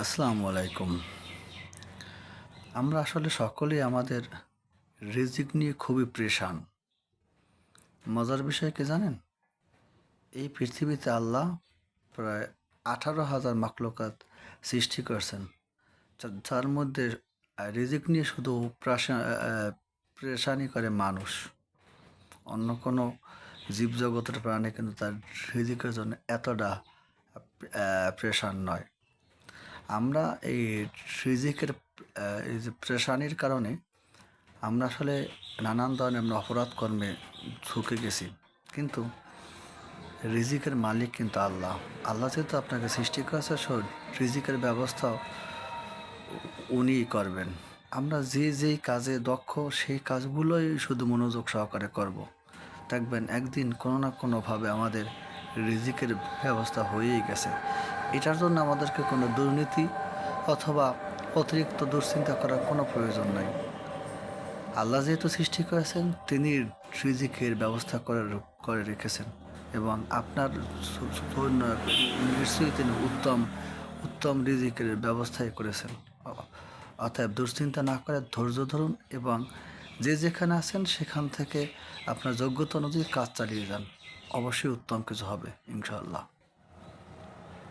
আসসালামু আলাইকুম। আমরা আসলে সকলেই আমাদের রিজিক নিয়ে খুবই পেরেশান। মজার বিষয় কি জানেন? এই পৃথিবীতে আল্লাহ প্রায় 18,000 মাখলুকাত সৃষ্টি করেছেন। যার মধ্যে রিজিক নিয়ে শুধু পেরেশানি করে মানুষ। অন্য কোনো জীবজগতের প্রাণী কিন্তু তার রিজিকের জন্য এতটা পেরেশান নয়। আমরা এই রিজিকের এই যে পেরেশানির কারণে আমরা আসলে নানান ধরনের আমরা অপরাধ কর্মে ঝুঁকে গেছি। কিন্তু রিজিকের মালিক কিন্তু আল্লাহ। আল্লাহ যেহেতু আপনাকে সৃষ্টি করেছে, রিজিকের ব্যবস্থাও উনিই করবেন। আমরা যেই কাজে দক্ষ সেই কাজগুলোই শুধু মনোযোগ সহকারে করব। দেখবেন একদিন কোনো না কোনোভাবে আমাদের রিজিকের ব্যবস্থা হয়েই গেছে। এটার জন্য আমাদেরকে কোনো দুর্নীতি অথবা অতিরিক্ত দুশ্চিন্তা করার কোনো প্রয়োজন নাই। আল্লাহ যেহেতু সৃষ্টি করেছেন, তিনি রিজিকের ব্যবস্থা করে রেখেছেন এবং আপনার জন্য নিশ্চয়ই তিনি উত্তম রিজিকের ব্যবস্থাই করেছেন। অতএব দুশ্চিন্তা না করে ধৈর্য ধরুন এবং যেখানে আছেন সেখান থেকে আপনার যোগ্যতা অনুযায়ী কাজ চালিয়ে যান। অবশ্যই উত্তম কিছু হবে ইনশাআল্লাহ।